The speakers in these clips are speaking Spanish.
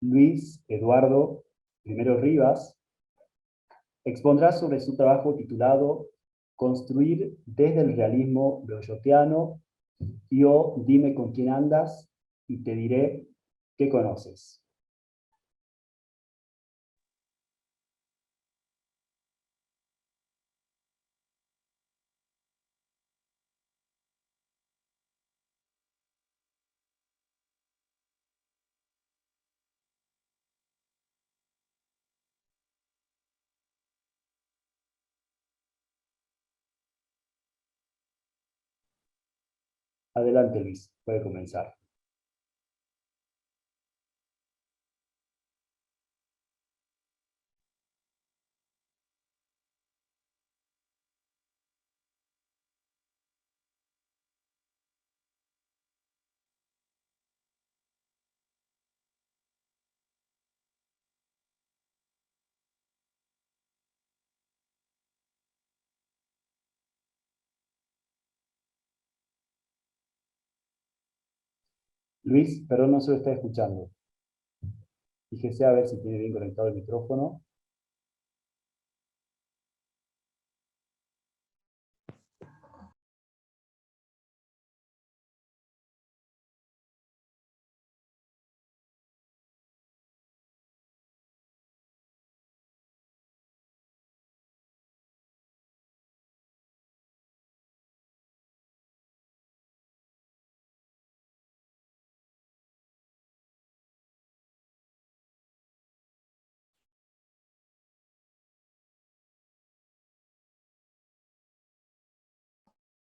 Luis Eduardo I. Rivas expondrá sobre su trabajo titulado Construir desde el realismo beuyotiano y o dime con quién andas y te diré qué conoces. Adelante, Luis, puede comenzar. Luis, perdón, no se lo está escuchando. Fíjese a ver si tiene bien conectado el micrófono.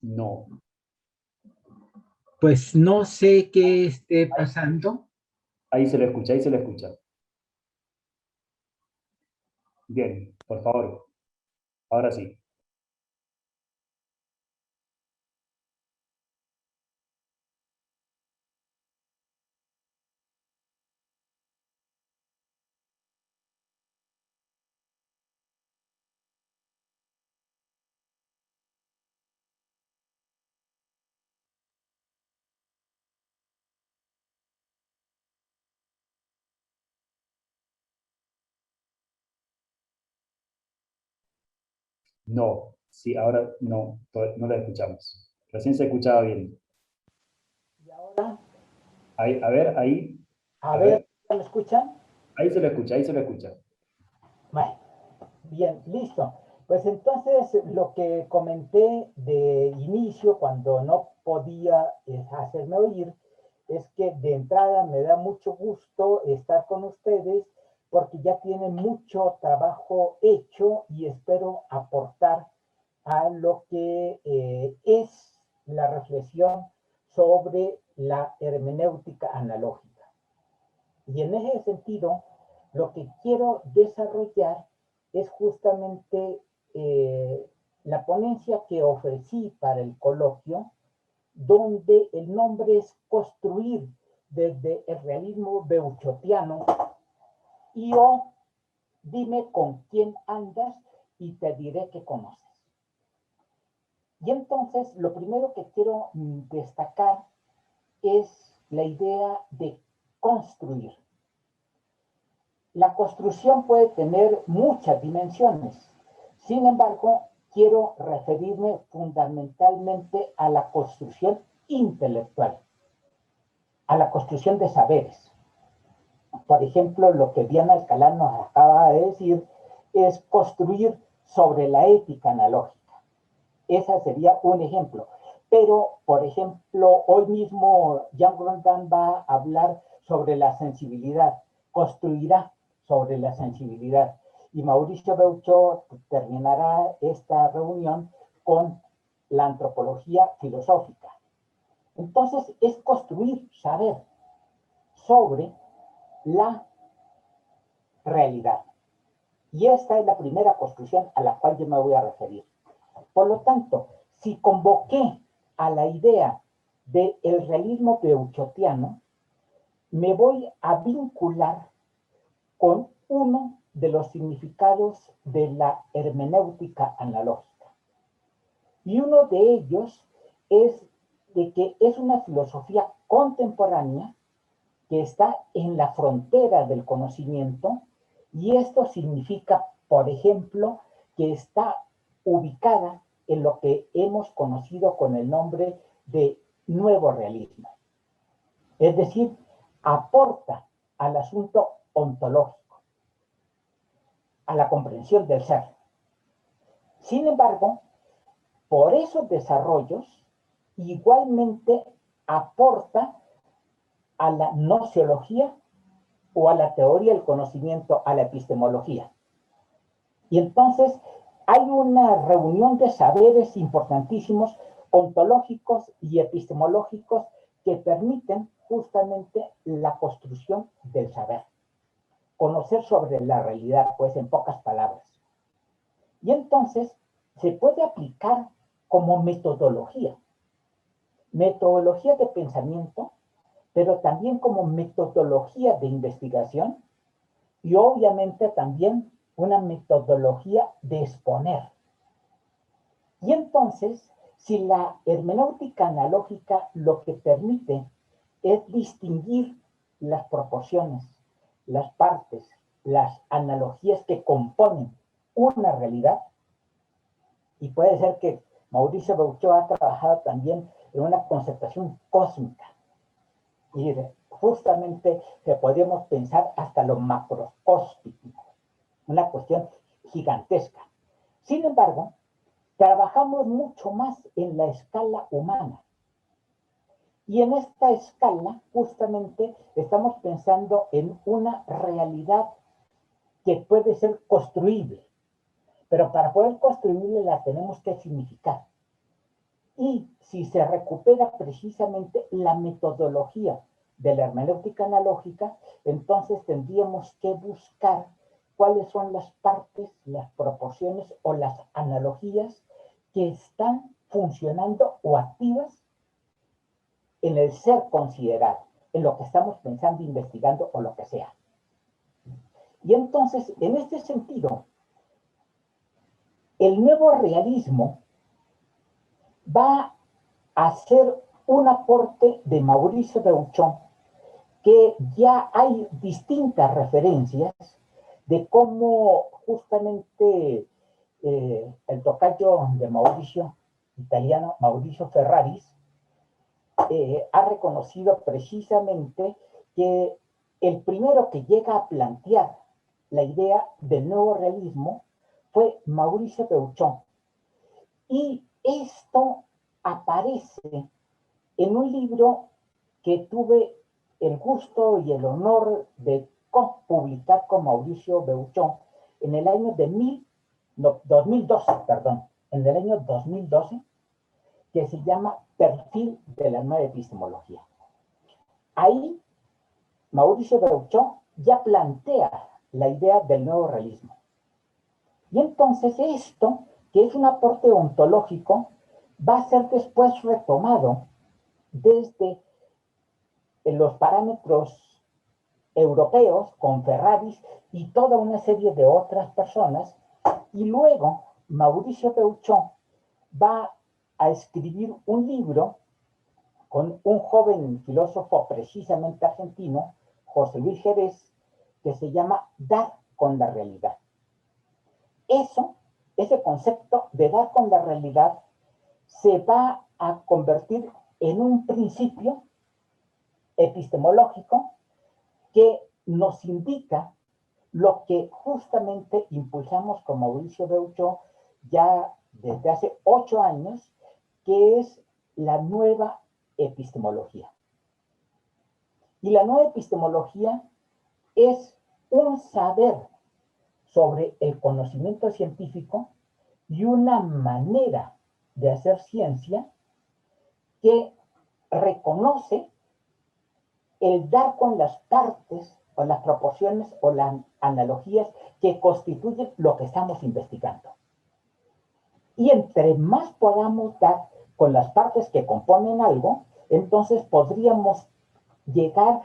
No. Pues no sé qué esté pasando. Ahí se lo escucha, ahí se lo escucha. Bien, por favor. Ahora sí. No. Sí, ahora no, no la escuchamos. Recién se escuchaba bien. ¿Y ahora? Ahí, a ver, ahí. A ver, ¿me escuchan? Ahí se lo escucha, ahí se lo escucha. Bueno, bien, listo. Pues entonces lo que comenté de inicio cuando no podía hacerme oír es que de entrada me da mucho gusto estar con ustedes porque ya tienen mucho trabajo hecho y espero aportar a lo que es la reflexión sobre la hermenéutica analógica. Y en ese sentido, lo que quiero desarrollar es justamente la ponencia que ofrecí para el coloquio, donde el nombre es Construir desde el realismo beuchotiano y o dime con quién andas y te diré que conoces. Y entonces lo primero que quiero destacar es la idea de construir. La construcción puede tener muchas dimensiones. Sin embargo, quiero referirme fundamentalmente a la construcción intelectual, a la construcción de saberes. Por ejemplo, lo que Diana Alcalá nos acaba de decir es construir sobre la ética analógica. Ese sería un ejemplo. Pero, por ejemplo, hoy mismo Jean Grondin va a hablar sobre la sensibilidad, construirá sobre la sensibilidad. Y Mauricio Beuchot terminará esta reunión con la antropología filosófica. Entonces, es construir saber sobre la realidad. Y esta es la primera construcción a la cual yo me voy a referir. Por lo tanto, si convoqué a la idea del realismo beuchotiano, me voy a vincular con uno de los significados de la hermenéutica analógica. Y uno de ellos es de que es una filosofía contemporánea que está en la frontera del conocimiento, y esto significa, por ejemplo, que está ubicada en lo que hemos conocido con el nombre de nuevo realismo. Es decir, aporta al asunto ontológico, a la comprensión del ser. Sin embargo, por esos desarrollos, igualmente aporta a la nociología o a la teoría del conocimiento, a la epistemología. Y entonces hay una reunión de saberes importantísimos, ontológicos y epistemológicos, que permiten justamente la construcción del saber. Conocer sobre la realidad, pues en pocas palabras. Y entonces se puede aplicar como metodología. Metodología de pensamiento, pero también como metodología de investigación, y obviamente también una metodología de exponer. Y entonces, si la hermenéutica analógica lo que permite es distinguir las proporciones, las partes, las analogías que componen una realidad, y puede ser que Mauricio Beuchot ha trabajado también en una conceptación cósmica, y justamente que podríamos pensar hasta lo macroscópico, una cuestión gigantesca. Sin embargo, trabajamos mucho más en la escala humana. Y en esta escala, justamente, estamos pensando en una realidad que puede ser construible. Pero para poder construirla la tenemos que significar. Y si se recupera precisamente la metodología de la hermenéutica analógica, entonces tendríamos que buscar cuáles son las partes, las proporciones o las analogías que están funcionando o activas en el ser considerado, en lo que estamos pensando, investigando o lo que sea. Y entonces, en este sentido, el nuevo realismo va a ser un aporte de Mauricio Beuchot, que ya hay distintas referencias de cómo justamente el tocayo de Mauricio, italiano, Mauricio Ferraris, ha reconocido precisamente que el primero que llega a plantear la idea del nuevo realismo fue Mauricio Beuchot. Y esto aparece en un libro que tuve el gusto y el honor de publicar con Mauricio Beuchot en el año 2012, en el año 2012, que se llama Perfil de la Nueva Epistemología. Ahí Mauricio Beuchot ya plantea la idea del nuevo realismo. Y entonces esto, que es un aporte ontológico, va a ser después retomado desde los parámetros europeos con Ferraris y toda una serie de otras personas, y luego Mauricio Beuchot va a escribir un libro con un joven filósofo precisamente argentino, José Luis Jerez, que se llama Dar con la realidad. Ese concepto de dar con la realidad se va a convertir en un principio epistemológico que nos indica lo que justamente impulsamos con Mauricio Beuchot ya desde hace 8 años, que es la nueva epistemología. Y la nueva epistemología es un saber sobre el conocimiento científico y una manera de hacer ciencia que reconoce el dar con las partes o las proporciones o las analogías que constituyen lo que estamos investigando. Y entre más podamos dar con las partes que componen algo, entonces podríamos llegar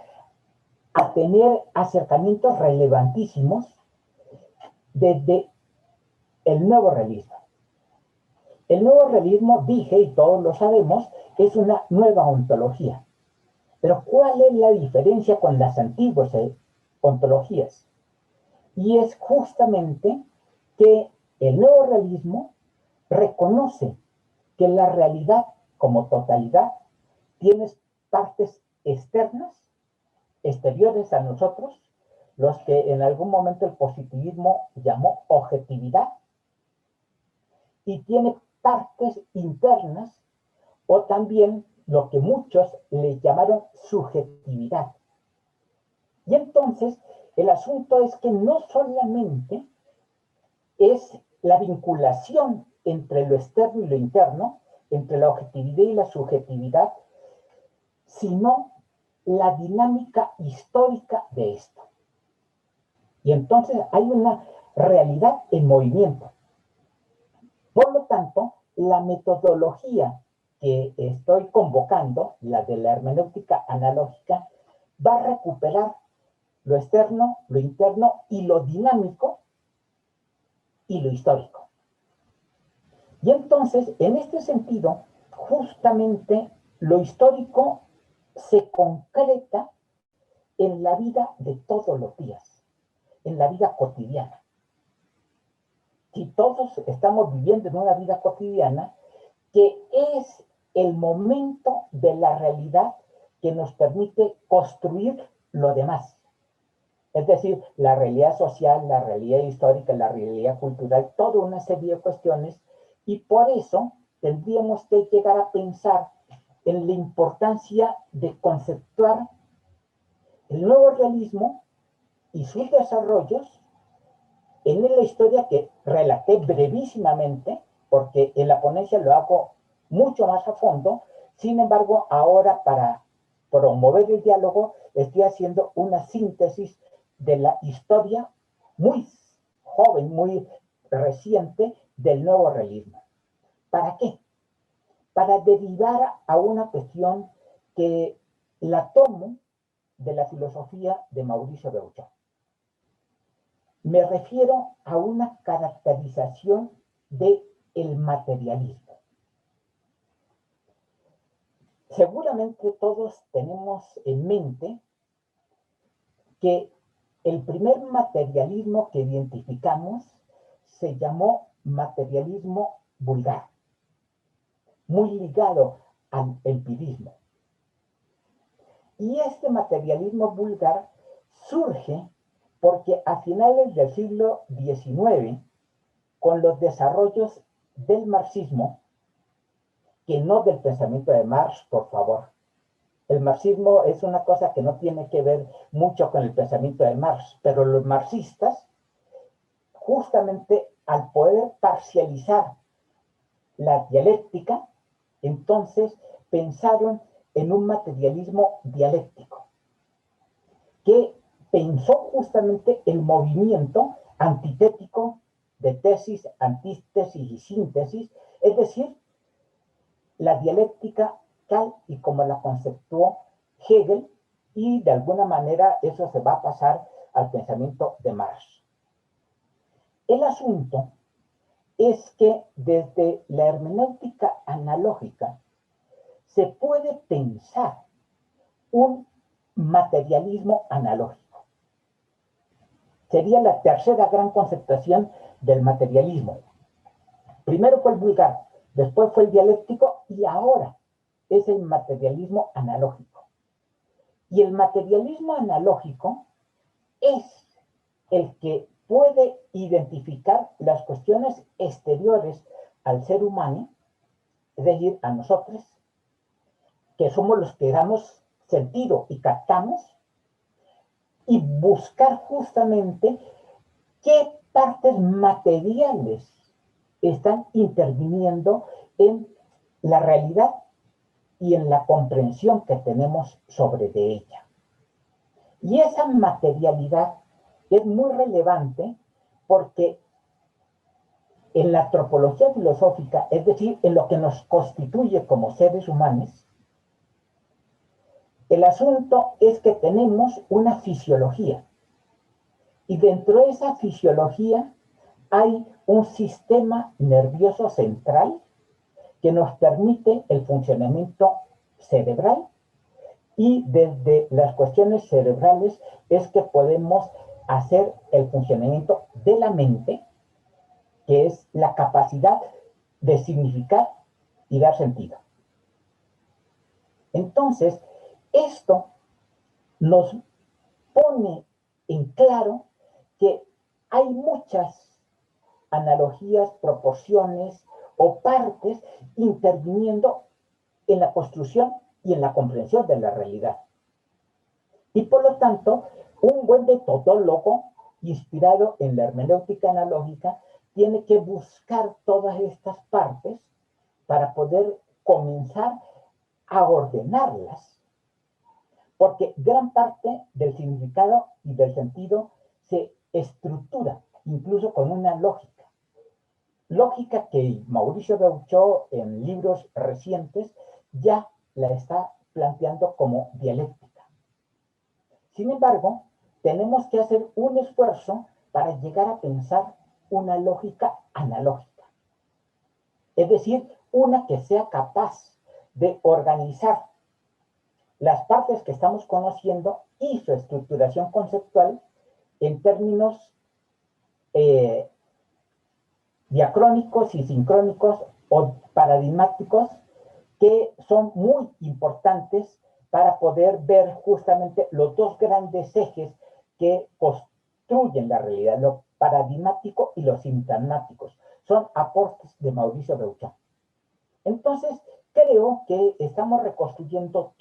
a tener acercamientos relevantísimos desde el nuevo realismo. El nuevo realismo, dije, y todos lo sabemos, es una nueva ontología. Pero ¿cuál es la diferencia con las antiguas ontologías? Y es justamente que el nuevo realismo reconoce que la realidad como totalidad tiene partes externas, exteriores a nosotros, los que en algún momento el positivismo llamó objetividad, y tiene partes internas, o también lo que muchos le llamaron subjetividad. Y entonces el asunto es que no solamente es la vinculación entre lo externo y lo interno, entre la objetividad y la subjetividad, sino la dinámica histórica de esto. Y entonces hay una realidad en movimiento. Por lo tanto, la metodología que estoy convocando, la de la hermenéutica analógica, va a recuperar lo externo, lo interno y lo dinámico y lo histórico. Y entonces, en este sentido, justamente lo histórico se concreta en la vida de todos los días, en la vida cotidiana. Si todos estamos viviendo en una vida cotidiana, que es el momento de la realidad que nos permite construir lo demás. Es decir, la realidad social, la realidad histórica, la realidad cultural, toda una serie de cuestiones, y por eso tendríamos que llegar a pensar en la importancia de conceptuar el nuevo realismo y sus desarrollos en la historia que relaté brevísimamente, porque en la ponencia lo hago mucho más a fondo. Sin embargo, ahora para promover el diálogo estoy haciendo una síntesis de la historia muy joven, muy reciente del nuevo realismo. ¿Para qué? Para derivar a una cuestión que la tomo de la filosofía de Mauricio Beuchat. Me refiero a una caracterización del materialismo. Seguramente todos tenemos en mente que el primer materialismo que identificamos se llamó materialismo vulgar, muy ligado al empirismo. Y este materialismo vulgar surge porque a finales del siglo XIX, con los desarrollos del marxismo, que no del pensamiento de Marx, por favor. El marxismo es una cosa que no tiene que ver mucho con el pensamiento de Marx, pero los marxistas, justamente al poder parcializar la dialéctica, entonces pensaron en un materialismo dialéctico, que pensó justamente el movimiento antitético de tesis, antítesis y síntesis, es decir, la dialéctica tal y como la conceptuó Hegel, y de alguna manera eso se va a pasar al pensamiento de Marx. El asunto es que desde la hermenéutica analógica se puede pensar un materialismo analógico. Sería la tercera gran conceptuación del materialismo. Primero fue el vulgar, después fue el dialéctico y ahora es el materialismo analógico. Y el materialismo analógico es el que puede identificar las cuestiones exteriores al ser humano, es decir, a nosotros, que somos los que damos sentido y captamos, y buscar justamente qué partes materiales están interviniendo en la realidad y en la comprensión que tenemos sobre de ella. Y esa materialidad es muy relevante porque en la antropología filosófica, es decir, en lo que nos constituye como seres humanos, el asunto es que tenemos una fisiología. Y dentro de esa fisiología hay un sistema nervioso central que nos permite el funcionamiento cerebral Y desde las cuestiones cerebrales es que podemos hacer el funcionamiento de la mente, que es la capacidad de significar y dar sentido. Entonces, esto nos pone en claro que hay muchas analogías, proporciones o partes interviniendo en la construcción y en la comprensión de la realidad. Y por lo tanto, un buen metodólogo inspirado en la hermenéutica analógica tiene que buscar todas estas partes para poder comenzar a ordenarlas, porque gran parte del significado y del sentido se estructura incluso con una lógica. Lógica que Mauricio Beuchot en libros recientes ya la está planteando como dialéctica. Sin embargo, tenemos que hacer un esfuerzo para llegar a pensar una lógica analógica. Es decir, una que sea capaz de organizar las partes que estamos conociendo y su estructuración conceptual en términos diacrónicos y sincrónicos o paradigmáticos que son muy importantes para poder ver justamente los dos grandes ejes que construyen la realidad, lo paradigmático y lo sintagmáticos. Son aportes de Mauricio Beuchot. Entonces, creo que estamos reconstruyendo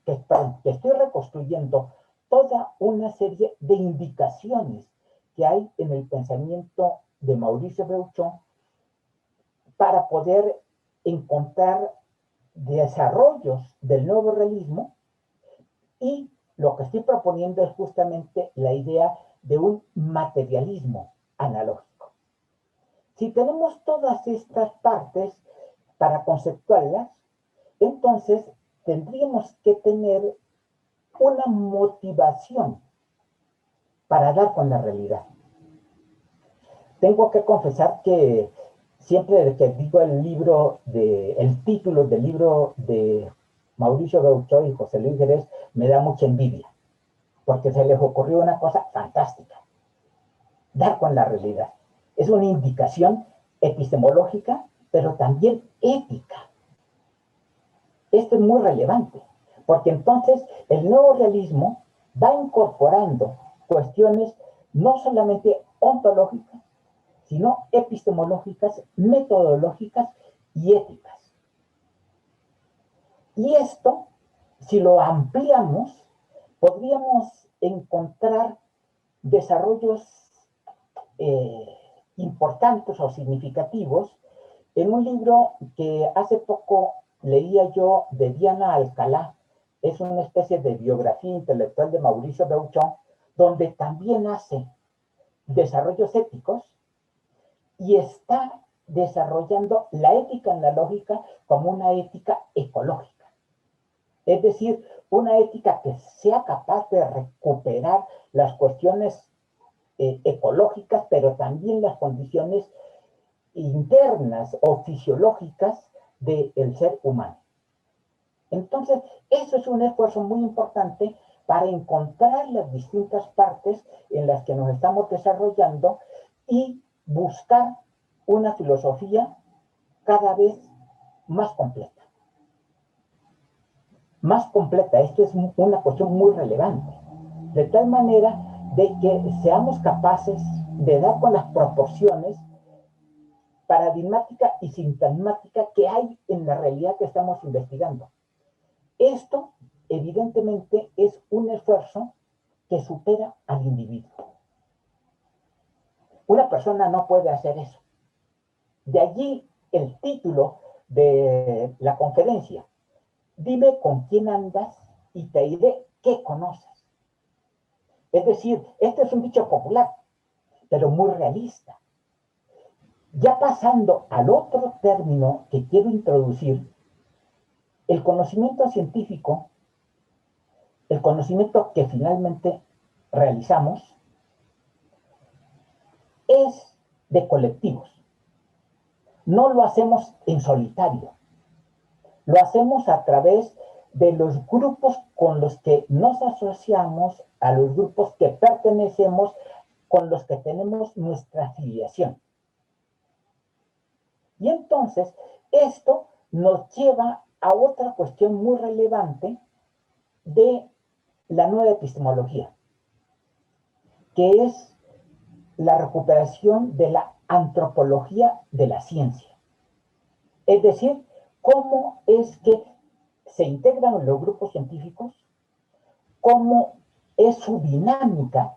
que estoy reconstruyendo toda una serie de indicaciones que hay en el pensamiento de Mauricio Beuchot para poder encontrar desarrollos del nuevo realismo, y lo que estoy proponiendo es justamente la idea de un materialismo analógico. Si tenemos todas estas partes para conceptuarlas, entonces tendríamos que tener una motivación para dar con la realidad. Tengo que confesar que siempre que digo el título del libro de Mauricio Beuchot y José Luis Jerez, me da mucha envidia, porque se les ocurrió una cosa fantástica: dar con la realidad. Es una indicación epistemológica, pero también ética. Esto es muy relevante, porque entonces el nuevo realismo va incorporando cuestiones no solamente ontológicas, sino epistemológicas, metodológicas y éticas. Y esto, si lo ampliamos, podríamos encontrar desarrollos importantes o significativos en un libro que hace poco leía yo de Diana Alcalá. Es una especie de biografía intelectual de Mauricio Beuchot, donde también hace desarrollos éticos y está desarrollando la ética analógica como una ética ecológica. Es decir, una ética que sea capaz de recuperar las cuestiones ecológicas, pero también las condiciones internas o fisiológicas del ser humano. Entonces, eso es un esfuerzo muy importante para encontrar las distintas partes en las que nos estamos desarrollando y buscar una filosofía cada vez más completa. Más completa, esto es una cuestión muy relevante, de tal manera de que seamos capaces de dar con las proporciones paradigmática y sintagmática que hay en la realidad que estamos investigando. Esto, evidentemente, es un esfuerzo que supera al individuo. Una persona no puede hacer eso. De allí el título de la conferencia: dime con quién andas y te diré qué conoces. Es decir, este es un dicho popular, pero muy realista. Ya pasando al otro término que quiero introducir, el conocimiento científico, el conocimiento que finalmente realizamos, es de colectivos. No lo hacemos en solitario. Lo hacemos a través de los grupos con los que nos asociamos, a los grupos que pertenecemos, con los que tenemos nuestra afiliación. Y entonces, esto nos lleva a otra cuestión muy relevante de la nueva epistemología, que es la recuperación de la antropología de la ciencia. Es decir, cómo es que se integran los grupos científicos, cómo es su dinámica,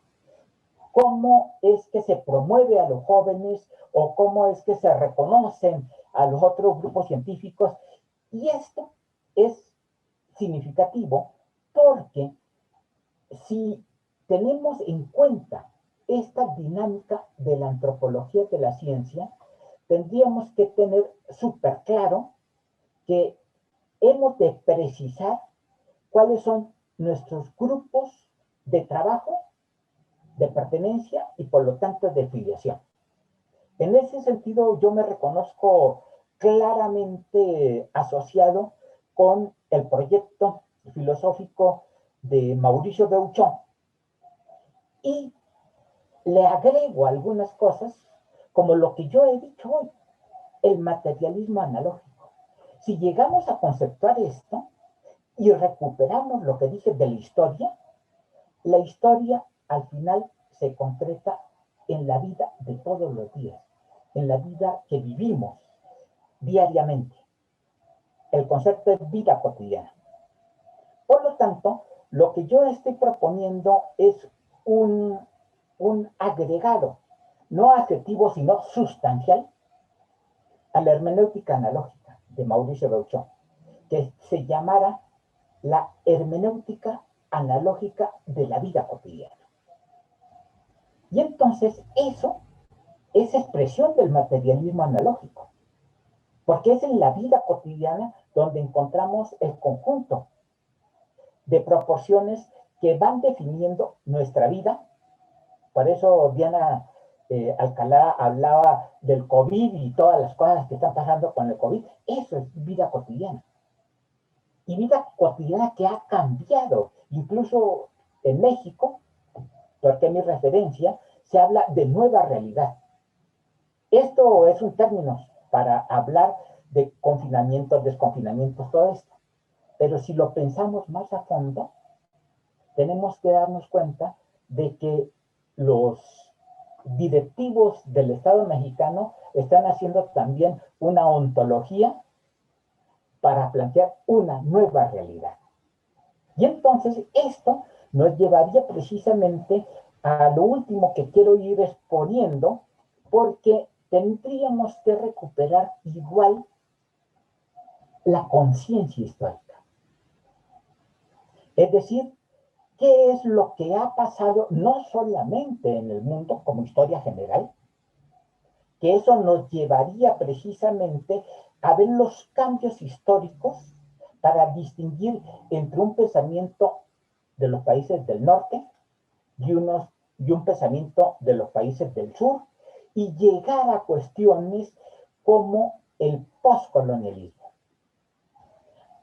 cómo es que se promueve a los jóvenes o cómo es que se reconocen a los otros grupos científicos. Y esto es significativo porque si tenemos en cuenta esta dinámica de la antropología de la ciencia, tendríamos que tener súper claro que hemos de precisar cuáles son nuestros grupos de trabajo, de pertenencia y por lo tanto de filiación. En ese sentido, yo me reconozco claramente asociado con el proyecto filosófico de Mauricio Beuchon y le agrego algunas cosas como lo que yo he dicho hoy, el materialismo analógico. Si llegamos a conceptuar esto y recuperamos lo que dije de la historia al final se concreta en la vida de todos los días, en la vida que vivimos diariamente. El concepto es vida cotidiana. Por lo tanto, lo que yo estoy proponiendo es un agregado, no adjetivo, sino sustancial, a la hermenéutica analógica de Mauricio Beuchon, que se llamara la hermenéutica analógica de la vida cotidiana. Y entonces eso es expresión del materialismo analógico, porque es en la vida cotidiana donde encontramos el conjunto de proporciones que van definiendo nuestra vida. Por eso Diana Alcalá hablaba del COVID y todas las cosas que están pasando con el COVID. Eso es vida cotidiana. Y vida cotidiana que ha cambiado. Incluso en México, porque mi referencia, se habla de nueva realidad. Esto es un término para hablar de confinamientos, desconfinamientos, todo esto. Pero si lo pensamos más a fondo, tenemos que darnos cuenta de que los directivos del Estado mexicano están haciendo también una ontología para plantear una nueva realidad. Y entonces esto nos llevaría precisamente a lo último que quiero ir exponiendo, porque tendríamos que recuperar igual la conciencia histórica. Es decir, ¿qué es lo que ha pasado no solamente en el mundo como historia general? Que eso nos llevaría precisamente a ver los cambios históricos para distinguir entre un pensamiento de los países del norte y un pensamiento de los países del sur y llegar a cuestiones como el postcolonialismo.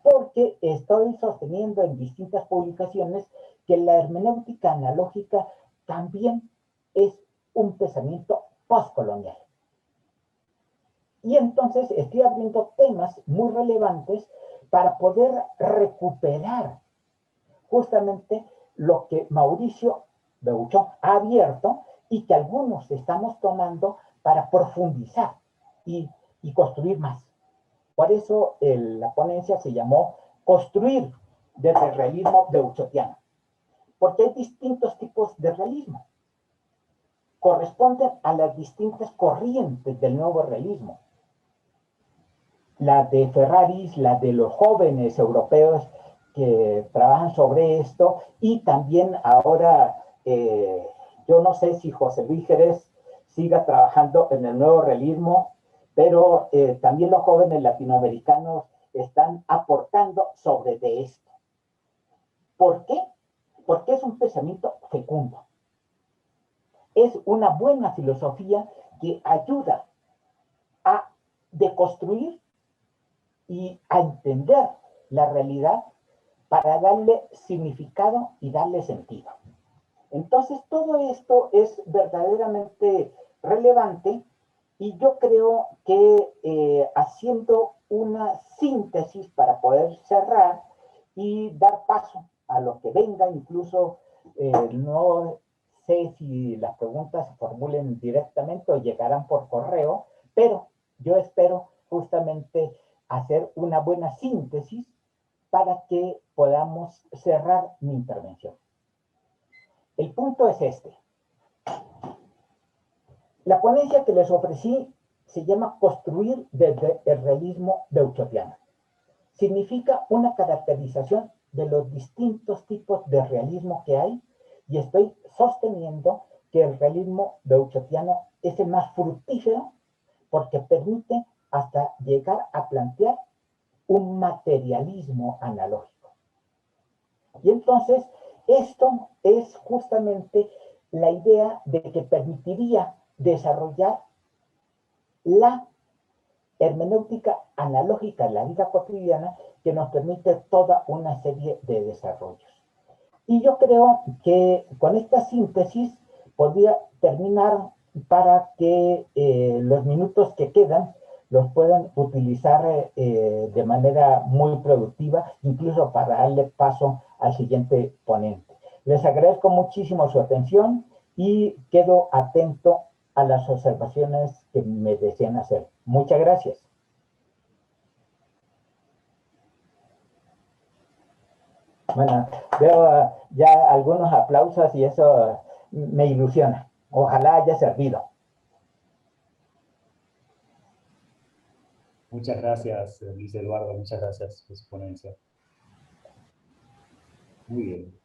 Porque estoy sosteniendo en distintas publicaciones que la hermenéutica analógica también es un pensamiento postcolonial. Y entonces estoy abriendo temas muy relevantes para poder recuperar justamente lo que Mauricio Beuchon ha abierto y que algunos estamos tomando para profundizar y construir más. Por eso la ponencia se llamó Construir desde el realismo beuchotiano, porque hay distintos tipos de realismo. Corresponden a las distintas corrientes del nuevo realismo. La de Ferraris, la de los jóvenes europeos que trabajan sobre esto, y también ahora, yo no sé si José Luis Jerez siga trabajando en el nuevo realismo, pero también los jóvenes latinoamericanos están aportando sobre de esto. ¿Por qué? Porque es un pensamiento fecundo. Es una buena filosofía que ayuda a deconstruir y a entender la realidad para darle significado y darle sentido. Entonces, todo esto es verdaderamente relevante y yo creo que haciendo una síntesis para poder cerrar y dar paso a lo que venga, incluso no sé si las preguntas se formulen directamente o llegarán por correo, pero yo espero justamente hacer una buena síntesis para que podamos cerrar mi intervención. El punto es este. La ponencia que les ofrecí se llama Construir desde el realismo beuchotiano. Significa una caracterización de los distintos tipos de realismo que hay y estoy sosteniendo que el realismo beuchotiano es el más fructífero porque permite hasta llegar a plantear un materialismo analógico. Y entonces, esto es justamente la idea de que permitiría desarrollar la hermenéutica analógica en la vida cotidiana que nos permite toda una serie de desarrollos. Y yo creo que con esta síntesis podría terminar para que los minutos que quedan los puedan utilizar de manera muy productiva, incluso para darle paso al siguiente ponente. Les agradezco muchísimo su atención y quedo atento a las observaciones que me desean hacer. Muchas gracias. Bueno, veo ya algunos aplausos y eso me ilusiona. Ojalá haya servido. Muchas gracias, Luis Eduardo, muchas gracias por su ponencia. Muy bien.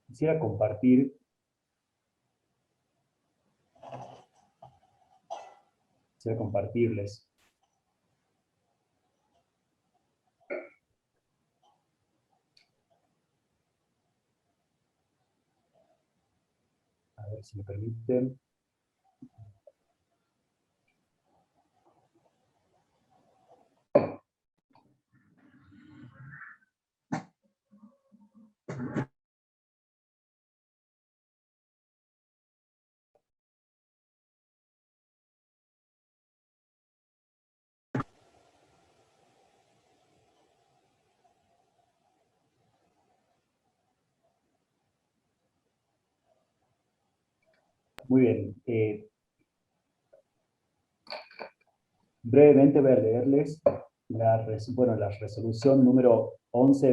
Quisiera compartirles a ver si me permiten. Muy bien. Brevemente voy a leerles la resolución número 11